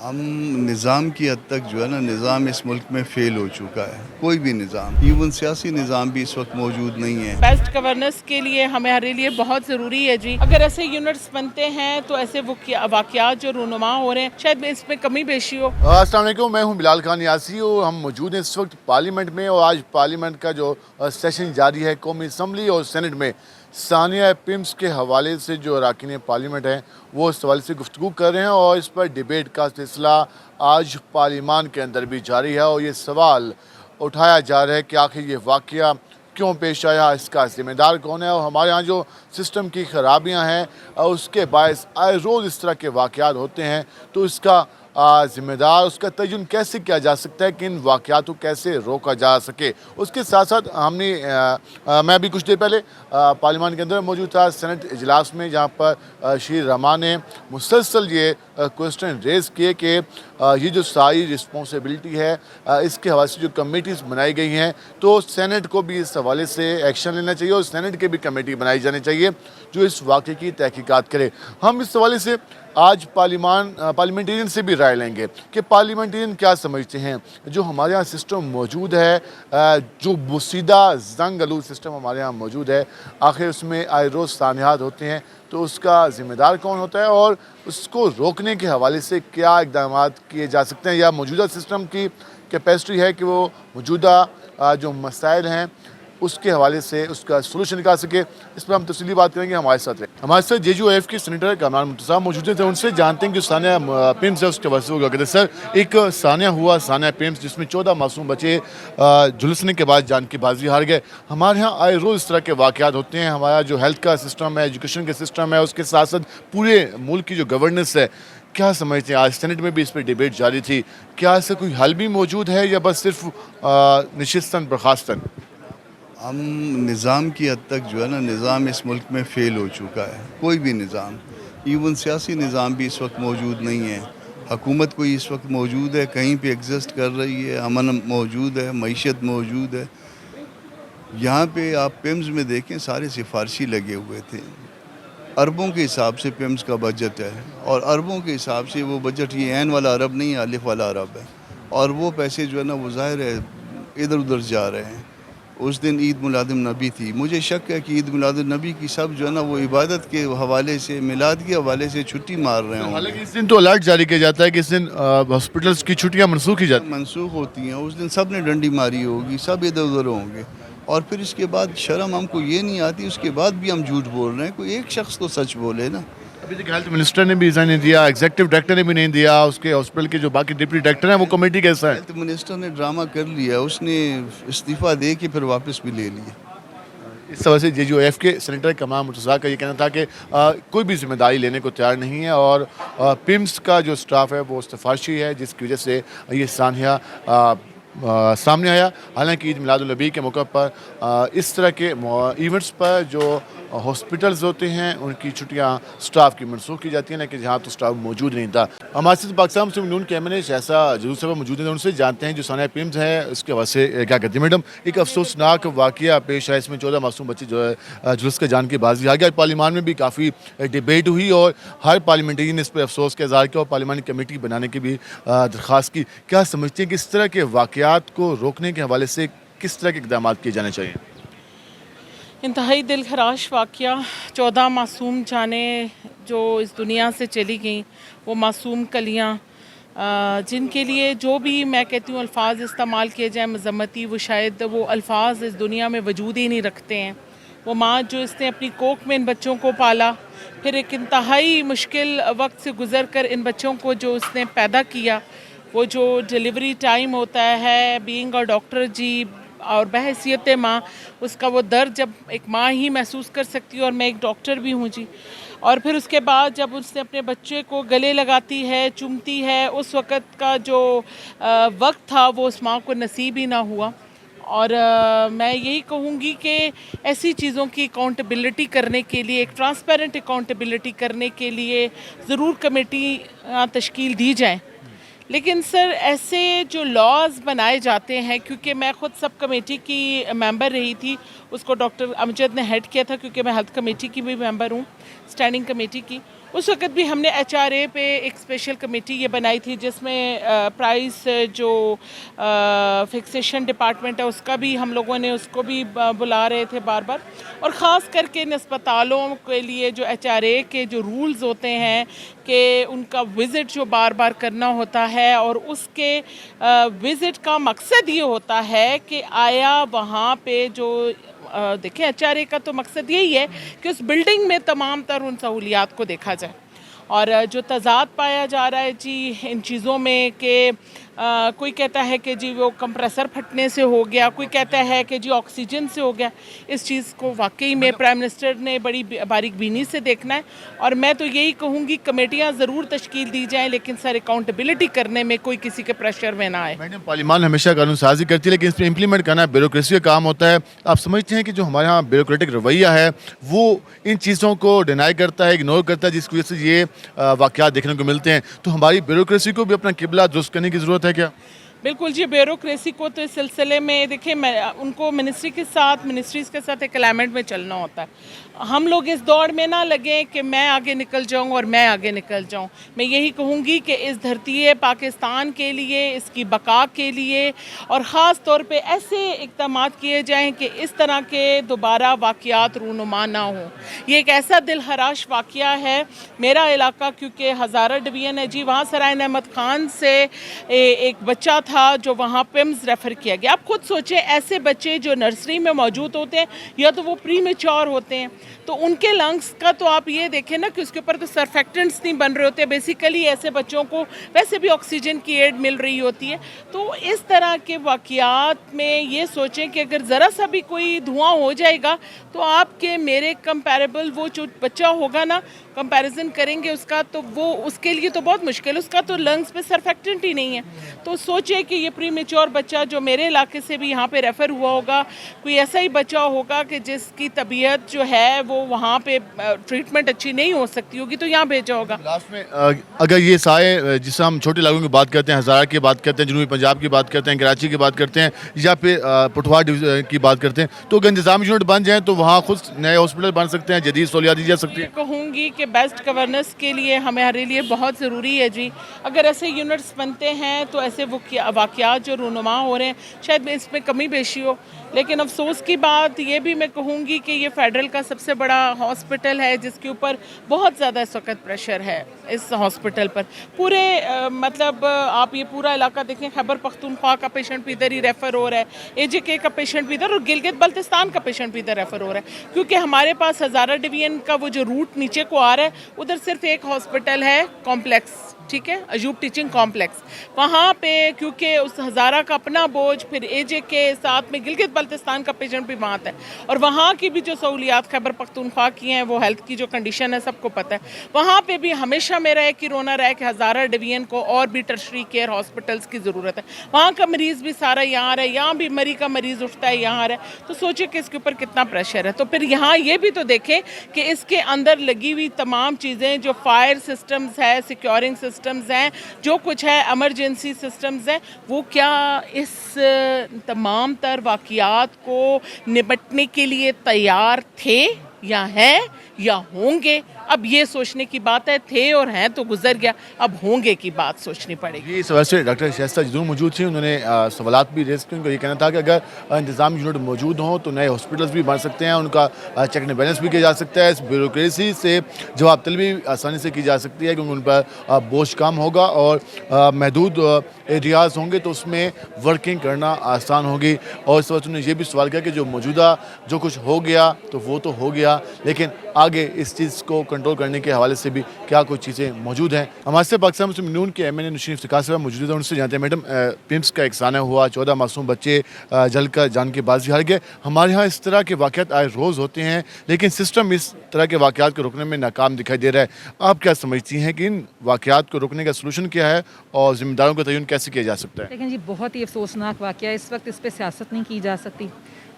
हम निज़ाम की हद तक जो है ना, निज़ाम इस मुल्क में फ़ेल हो चुका है। कोई भी निज़ाम, इवन सियासी निज़ाम भी इस वक्त मौजूद नहीं है। बेस्ट गवर्नेंस के लिए हमारे लिए बहुत ज़रूरी है जी। अगर ऐसे यूनिट्स बनते हैं तो ऐसे वाक़यात जो रूनुमा हो रहे हैं, शायद इसमें कमी पेशी हो। अस्सलाम वालेकुम, मैं हूं बिलाल खान यासी और हम मौजूद हैं इस वक्त पार्लियामेंट में। और आज पार्लियामेंट का जो सेशन जारी है, कौमी असम्बली और सेनेट में सानिया पिम्स के हवाले से जो अरकान पार्लियामेंट हैं वो इस हवाले से गुफ्तगू कर रहे हैं और इस पर डिबेट का सिलसिला आज पार्लियामान के अंदर भी जारी है। और ये सवाल उठाया जा रहा है कि आखिर ये वाक़या क्यों पेश आया, इसका ज़िम्मेदार कौन है। और हमारे यहाँ जो सिस्टम की ख़राबियाँ हैं उसके बायस आए रोज़ इस तरह के वाक़यात होते हैं, तो इसका ज़िम्मेदार, उसका तयन कैसे किया जा सकता है कि इन वाक़यात को कैसे रोका जा सके। उसके साथ साथ मैं अभी कुछ देर पहले पार्लियामान के अंदर मौजूद था सेनेट इजलास में, जहाँ पर श्री रमा ने मुसलसल ये क्वेश्चन रेज़ किए कि ये जो सारी रिस्पॉन्सिबिलिटी है इसके हवाले से जो कमेटीज़ बनाई गई हैं, तो सेनेट को भी इस हवाले से एक्शन लेना चाहिए और सेनेट की भी कमेटी बनाई जानी चाहिए जो इस वाक़े की तहकीकात करे। हम इस हवाले से आज पार्लियामेंटेरियन से भी राय लेंगे कि पार्लियामेंटेरियन क्या समझते हैं। जो हमारे यहाँ सिस्टम मौजूद है, जो बुसीदा जंग आलूद सिस्टम हमारे यहाँ मौजूद है, आखिर उसमें आए रोज़ सानियात होते हैं, तो उसका ज़िम्मेदार कौन होता है और उसको रोकने के हवाले से क्या इक़दाम किए जा सकते हैं, या मौजूदा सिस्टम की कैपेसिटी है कि वो मौजूदा जो मसाइल हैं उसके हवाले से उसका सोल्यूशन निकाल सके। इस पर हम तफसीली बात करेंगे। हमारे साथ JUF के सेनेटर कमरान मुर्तज़ा मौजूद हैं। उनसे जानते हैं कि सानिया पिम्स है उसके हवाले से वो क्या कहते हैं। सर, एक सानिया पिम्स जिसमें 14 मासूम बच्चे झुलसने के बाद जान की बाजी हार गए। हमारे यहाँ आए रोज़ इस तरह के वाक़यात होते हैं। हमारा जो हेल्थ का सिस्टम है, एजुकेशन का सिस्टम है, उसके साथ साथ पूरे मुल्क की जो गवर्नेंस है, क्या समझते हैं। आज सेनेट में भी इस पर डिबेट जारी थी, क्या ऐसा कोई हल भी मौजूद है या बस सिर्फ नशिस्तन बर्खास्तन। हम निज़ाम की हद तक जो है ना, निज़ाम इस मुल्क में फ़ेल हो चुका है। कोई भी निज़ाम, इवन सियासी निज़ाम भी इस वक्त मौजूद नहीं है। हुकूमत कोई इस वक्त मौजूद है, कहीं पे एग्जिस्ट कर रही है, अमन मौजूद है, मईशत मौजूद है। यहाँ पे आप पिम्स में देखें, सारे सिफारशी लगे हुए थे। अरबों के हिसाब से पिम्स का बजट है और अरबों के हिसाब से वो बजट, ये ऐन वाला अरब नहीं है, अलिफ वाला अरब है। और वो पैसे जो है ना, वो ज़ाहिर है इधर उधर जा रहे हैं। उस दिन ईद मिलादुन नबी थी। मुझे शक है कि ईद मिलादुन नबी की सब जो है ना, वो इबादत के हवाले से, मिलाद के हवाले से छुट्टी मार रहे हैं। हालांकि इस दिन तो अलर्ट जारी किया जाता है कि इस दिन हॉस्पिटल्स की छुट्टियां मनसूख की जाती हैं। मनसूख होती हैं। उस दिन सब ने डंडी मारी होगी, सब इधर उधर होंगे। और फिर इसके बाद शर्म हमको ये नहीं आती, उसके बाद भी हम झूठ बोल रहे हैं। कोई एक शख्स तो सच बोले ना। अभी तक हेल्थ मिनिस्टर ने भी रिजाइन नहीं दिया, एग्जीक्यूटिव डायरेक्टर ने भी नहीं दिया, उसके हॉस्पिटल के जो बाकी डिप्टी डायरेक्टर हैं वो कमेटी कैसा है। हेल्थ मिनिस्टर ने ड्रामा कर लिया, उसने इस्तीफ़ा दे के फिर वापस भी ले लिया। इस वजह से JUF के सेनेटर कमरान मुर्तज़ा का ये कहना था कि कोई भी जिम्मेदारी लेने को तैयार नहीं है और पिम्स का जो स्टाफ है वो सिफारशी है, जिसकी वजह से ये सानिया सामने आया। हालांकि ईद मिलादुन नबी के मौके पर इस तरह के इवेंट्स पर जो हॉस्पिटल्स होते हैं उनकी छुट्टियां स्टाफ की मनसूख की जाती हैं, लेकिन जहाँ तो स्टाफ मौजूद नहीं था। हमारे साथ पाकिस्तान मुस्लिम यूनियन के MNA शहसा जरूर साहब मौजूद हैं, उनसे जानते हैं जो सानिया पिम्स है उसके हवाले से क्या कहते हैं। मैडम, एक अफसोसनाक वाक़या पेश आया, इसमें 14 मासूम बच्चे जो है जुलूस का जान की बाजी आ गया। पार्लियामान में भी काफ़ी डिबेट हुई और हर पार्लियामेंटेरियन ने इस पर अफसोस का इज़हार किया और पार्लियामानी कमेटी बनाने की भी दरख्वास्त की। क्या समझते हैं कि इस तरह के वाक़यात को रोकने के हवाले से किस तरह के इक़दाम किए जाने चाहिए। इंतहाई दिल खराश वाक़या, 14 मासूम जानें जो इस दुनिया से चली गईं, वो मासूम कलियाँ जिनके लिए जो भी मैं कहती हूँ अल्फाज इस्तेमाल किए जाए मज़म्मती, वो शायद वो अल्फाज इस दुनिया में वजूद ही नहीं रखते हैं। वो माँ जो इसने अपनी कोख में इन बच्चों को पाला, फिर एक इंतहाई मुश्किल वक्त से गुज़र कर इन बच्चों को जो उसने पैदा किया, वो जो डिलीवरी टाइम होता है, बीइंग अ डॉक्टर जी और बहैसियत माँ, उसका वो दर्द जब एक माँ ही महसूस कर सकती है और मैं एक डॉक्टर भी हूँ जी। और फिर उसके बाद जब उसने अपने बच्चे को गले लगाती है, चूमती है, उस वक़्त का जो वक्त था वो उस माँ को नसीब ही ना हुआ। और मैं यही कहूँगी कि ऐसी चीज़ों की अकाउंटेबिलिटी करने के लिए, एक ट्रांसपेरेंट अकाउंटेबिलिटी करने के लिए ज़रूर कमेटी तश्कील दी जाए। लेकिन सर, ऐसे जो लॉज बनाए जाते हैं, क्योंकि मैं ख़ुद सब कमेटी की मेंबर रही थी, उसको डॉक्टर अमजद ने हेड किया था, क्योंकि मैं हेल्थ कमेटी की भी मेंबर हूँ, स्टैंडिंग कमेटी की। उस वक्त भी हमने HRA पे एक स्पेशल कमेटी ये बनाई थी, जिसमें प्राइस जो फिक्सेशन डिपार्टमेंट है उसका भी हम लोगों ने उसको भी बुला रहे थे बार बार, और ख़ास करके इन अस्पतालों के लिए जो HRA के जो रूल्स होते हैं कि उनका विज़िट जो बार बार करना होता है, और उसके विज़िट का मकसद ये होता है कि आया वहाँ पे जो देखें, HRA का तो मकसद यही है कि उस बिल्डिंग में तमाम तर उन सहूलियात को देखा जाए। और जो तज़ाद पाया जा रहा है जी इन चीज़ों में कि कोई कहता है कि जी वो कंप्रेसर फटने से हो गया, कोई कहता है कि जी ऑक्सीजन से हो गया। इस चीज़ को वाकई में प्राइम मिनिस्टर ने बड़ी बारीक बीनी से देखना है, और मैं तो यही कहूँगी कमेटियाँ ज़रूर तश्कील दी जाएँ, लेकिन सर अकाउंटेबिलिटी करने में कोई किसी के प्रेशर में ना आए। मैडम, पार्लियामान हमेशा कानून साजी करती है, लेकिन इस पर इम्प्लीमेंट करना ब्यूरोक्रेसी का काम होता है। आप समझते हैं कि जो हमारे यहाँ ब्यूरोक्रेटिक रवैया है वो इन चीज़ों को डिनाई करता है, इग्नोर करता है, जिसकी वजह से ये वाक़यात देखने को मिलते हैं। तो हमारी ब्यूरोक्रेसी को भी अपना किबला दुरुस्त करने की ज़रूरत है क्या? बिल्कुल जी, ब्यूरोक्रेसी को तो इस सिलसिले में देखिए, मैं उनको मिनिस्ट्रीज़ के साथ एक अलाइनमेंट में चलना होता है। हम लोग इस दौड़ में ना लगें कि मैं आगे निकल जाऊं और मैं आगे निकल जाऊं। मैं यही कहूंगी कि इस धरती पाकिस्तान के लिए, इसकी बका के लिए, और ख़ास तौर पे ऐसे इक़दाम किए जाएं कि इस तरह के दोबारा वाक़यात रूनुमा ना हों। ये एक ऐसा दिलहराश वाक़या है। मेरा इलाका क्योंकि हज़ारा डिवीज़न है जी, वहाँ सराय अहमद ख़ान से एक बच्चा था जो वहाँ पिम्स रेफ़र किया गया। आप खुद सोचें, ऐसे बच्चे जो नर्सरी में मौजूद होते हैं या तो वो प्री मैच्योर होते हैं, तो उनके लंग्स का तो आप ये देखें ना कि उसके ऊपर तो सरफेक्टेंट्स नहीं बन रहे होते। बेसिकली ऐसे बच्चों को वैसे भी ऑक्सीजन की एड मिल रही होती है। तो इस तरह के वाक़यात में ये सोचें कि अगर ज़रा सा भी कोई धुआं हो जाएगा तो आपके मेरे कंपैरेबल वो जो बच्चा होगा ना, कंपैरिजन करेंगे उसका, तो वो उसके लिए तो बहुत मुश्किल, उसका तो लंग्स में सरफेक्टेंट ही नहीं है। तो सोचिए कि ये प्री मैच्योर बच्चा जो मेरे इलाके से भी यहाँ पे रेफ़र हुआ होगा, कोई ऐसा ही बच्चा होगा कि जिसकी तबीयत जो है वो वहाँ पे ट्रीटमेंट अच्छी नहीं हो सकती होगी, तो यहाँ भेजा होगा। लास्ट में अगर ये सारे जिससे हम छोटे इलाकों की बात करते हैं, हज़ारा की बात करते हैं, जनूबी पंजाब की बात करते हैं, कराची की बात करते हैं, या फिर पुठवार की बात करते हैं, तो अगर इंतजामी यूनिट बन जाएँ तो वहाँ खुद नए हॉस्पिटल बन सकते हैं, जदीद सहूलियात दी जा सकती है। कहूँगी कि बेस्ट गवर्नेंस के लिए हमारे लिए बहुत ज़रूरी है जी। अगर ऐसे यूनिट्स बनते हैं तो ऐसे वाक़यात जो रूनुमा हो रहे हैं शायद इसमें कमी बेशी हो। लेकिन अफसोस की बात ये भी मैं कहूँगी कि ये फेडरल का सबसे बड़ा हॉस्पिटल है, जिसके ऊपर बहुत ज़्यादा इस वक्त प्रेशर है इस हॉस्पिटल पर। पूरे मतलब आप ये पूरा इलाका देखें, खैबर पख्तूनख्वा का पेशेंट भी इधर ही रेफ़र हो रहा है, AJK का पेशेंट भी इधर, और गिलगित बल्तिस्तान का पेशेंट भी इधर रेफ़र हो रहा है, क्योंकि हमारे पास हज़ारा डिवीज़न का वो जो रूट नीचे को आ रहा है, उधर सिर्फ एक हॉस्पिटल है कॉम्प्लेक्स, ठीक है, अयूब टीचिंग कॉम्प्लेक्स। वहाँ पे क्योंकि उस हज़ारा का अपना बोझ, फिर AJK साथ में गिलगित बल्तिस्तान का पेशेंट भी वहाँ आता है, और वहाँ की भी जो सहूलियात खैबर पख्तूनख्वा की हैं, वो हेल्थ की जो कंडीशन है सबको पता है। वहाँ पे भी हमेशा मेरा एक ही रोना रहा है कि हज़ारा डिवीज़न को और भी टर्शरी केयर हॉस्पिटल्स की ज़रूरत है। वहाँ का मरीज़ भी सारा यहाँ आ रहा है, यहाँ भी मरी का मरीज़ उठता है यहाँ आ रहा है, तो सोचिए कि इसके ऊपर कितना प्रेशर है। तो फिर यहाँ ये भी तो देखें कि इसके अंदर लगी हुई तमाम चीज़ें, जो फायर सिस्टम्स है, सिक्योरिंग सिस्टम्स हैं, जो कुछ है एमरजेंसी सिस्टम्स हैं, वो क्या इस तमाम तर वाक़यात को निपटने के लिए तैयार थे या हैं या होंगे? अब ये सोचने की बात है, थे और हैं तो गुजर गया, अब होंगे की बात सोचनी पड़ेगी। ये इस वजह से डॉक्टर शाइस्ता जरूर मौजूद थी, उन्होंने सवालात भी रेज़ किए। उनका ये कहना था कि अगर इंतज़ाम यूनिट मौजूद हों तो नए हॉस्पिटल्स भी बन सकते हैं, उनका चेक एंड बैलेंस भी किया जा सकता है, इस ब्यूरोक्रेसी से जवाब तलबी आसानी से की जा सकती है, क्योंकि उन पर बोझ कम होगा और महदूद एरियाज़ होंगे तो उसमें वर्किंग करना आसान होगी। और इस वक्त उन्होंने ये भी सवाल किया कि जो मौजूदा जो कुछ हो गया तो वो तो हो गया, लेकिन आगे इस चीज़ को कंट्रोल करने के हवाले से भी क्या कुछ चीज़ें मौजूद हैं। हमारे से पाकिस्तान मुस्लिम यूनियन के MNA नौशीन इफ्तिखार साहब मौजूद हैं, उनसे जानते हैं। मैडम, पिम्स का एक साना हुआ, 14 मासूम बच्चे जल कर जान के बाजी हार गए। हमारे यहाँ इस तरह के वाक़यात आए रोज़ होते हैं, लेकिन सिस्टम इस तरह के वाक़यात को रोकने में नाकाम दिखाई दे रहा है। आप क्या समझती हैं कि इन वाक़यात को रोकने का सलूशन क्या है और ज़िम्मेदारों का तयन कैसे किया जा सकता है? लेकिन जी बहुत ही अफसोसनाक वाक़या है, इस वक्त इस पर सियासत नहीं की जा सकती।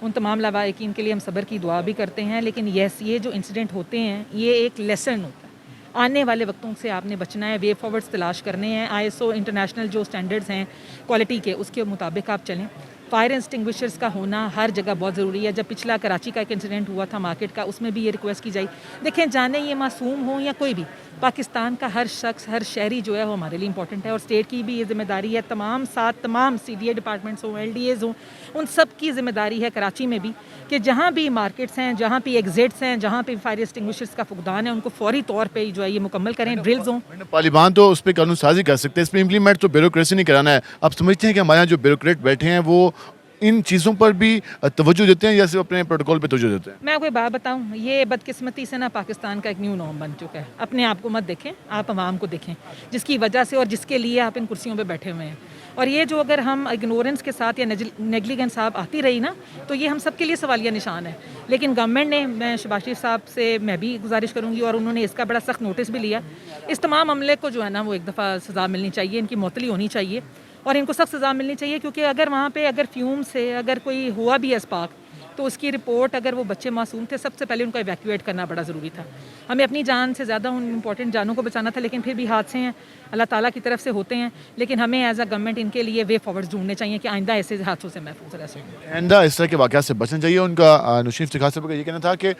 उन तमाम लवाहिकीन के लिए हम सब्र की दुआ भी करते हैं, लेकिन ये जो इंसिडेंट होते हैं ये एक लेसन होता है। आने वाले वक्तों से आपने बचना है, वे फॉरवर्ड्स तलाश करने हैं, ISO इंटरनेशनल जो स्टैंडर्ड्स हैं क्वालिटी के, उसके मुताबिक आप चलें। फायर एक्सटिंग्विशर्स का होना हर जगह बहुत ज़रूरी है। जब पिछला कराची का एक इंसिडेंट हुआ था मार्केट का, उसमें भी ये रिक्वेस्ट की जाए। देखें, जाने ये मासूम हो या कोई भी, पाकिस्तान का हर शख्स, हर शहरी जो है वो हमारे लिए इंपॉर्टेंट है, और स्टेट की भी ये जिम्मेदारी है, तमाम CDA डिपार्टमेंट्स हों, LDAs हों, उन सब की जिम्मेदारी है कराची में भी कि जहाँ भी मार्केट्स हैं, जहाँ भी एग्जिट्स हैं, जहाँ पे फायर एक्सटिंग्विशर्स का फुकदान है, उनको फौरी तौर पे जो है ये मुकम्मल करें, ड्रिल्स हों। तालिबान तो उस पर कानून साजी कर सकते हैं, इस पर इम्प्लीमेंट तो ब्यूरोक्रेसी नहीं कराना है। आप समझते हैं कि हमारे यहाँ जो ब्यूरोक्रेट बैठे हैं वो इन चीज़ों पर भी तवज्जो देते हैं या सिर्फ अपने प्रोटोकॉल पे तवज्जो देते हैं? मैं आपको एक बात बताऊं, ये बदकिस्मती से ना पाकिस्तान का एक न्यू नॉर्म बन चुका है। अपने आप को मत देखें, आप आवाम को देखें, जिसकी वजह से और जिसके लिए आप इन कुर्सियों पे बैठे हुए हैं। और ये जो अगर हम इग्नोरेंस के साथ या नेग्लिजेंस आप आती रही ना, तो ये हम सब के लिए सवालिया निशान है। लेकिन गवर्नमेंट ने, मैं शहबाज शरीफ साहब से मैं भी गुजारिश करूँगी, और उन्होंने इसका बड़ा सख्त नोटिस भी लिया। इस तमाम अमले को जो है ना वो एक दफ़ा सज़ा मिलनी चाहिए, इनकी मुअत्तली होनी चाहिए और इनको सख्त सज़ा मिलनी चाहिए। क्योंकि अगर वहाँ पे अगर फ्यूम से अगर कोई हुआ भी है स्पार्क, तो उसकी रिपोर्ट, अगर वो बच्चे मासूम थे, सबसे पहले उनको इवैक्यूएट करना बड़ा ज़रूरी था। हमें अपनी जान से ज़्यादा उन इंपॉर्टेंट जानों को बचाना था, लेकिन फिर भी हादसे हैं, अल्लाह ताला की तरफ से होते हैं। लेकिन हमें एज अ गवर्नमेंट इनके लिए वे फॉरवर्ड ढूंढने चाहिए कि आइंदा ऐसे हादसों से महफूज रह सकें। आइंदा इस तरह के वाक़यात से बचना चाहिए। उनका नुशीफ सिखा साहब का ये कहना था कि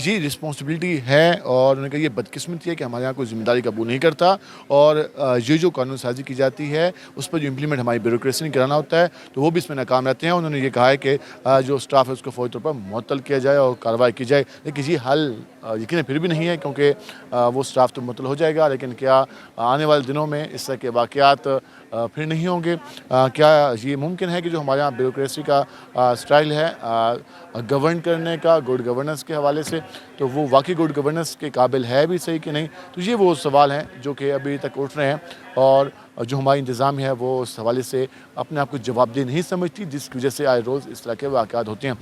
ये रिस्पॉन्सिबिलिटी है, और उन्होंने कहा ये बदकिस्मती है कि हमारे यहाँ कोई ज़िम्मेदारी कबूल नहीं करता, और ये जो कानून साजी की जाती है उस पर जो इम्प्लीमेंट हमारी ब्यूरोक्रेसी नहीं कराना होता है, तो वो भी इसमें नाकाम रहते हैं। उन्होंने ये कहा है कि जो स्टाफ है उसको फौरी तौर पर मुअत्तल किया जाए और कार्रवाई की जाए। लेकिन ये हल यकीन फिर भी नहीं है, क्योंकि वो स्टाफ तो मुअत्तल हो जाएगा, लेकिन क्या आने वाले दिनों में इस तरह के वाक़यात फिर नहीं होंगे? क्या ये मुमकिन है कि जो हमारे यहाँ ब्यूरोक्रेसी का स्टाइल है गवर्न करने का, गुड गवर्नेंस के हवाले से, तो वो वाकई गुड गवर्नेंस के काबिल है भी सही कि नहीं? तो ये वो सवाल हैं जो कि अभी तक उठ रहे हैं, और जो हमारी इंतज़ाम है वो उस हवाले से अपने आप को जवाबदेह नहीं समझती, जिसकी वजह से आए रोज़ इस तरह के वाक़यात होते हैं।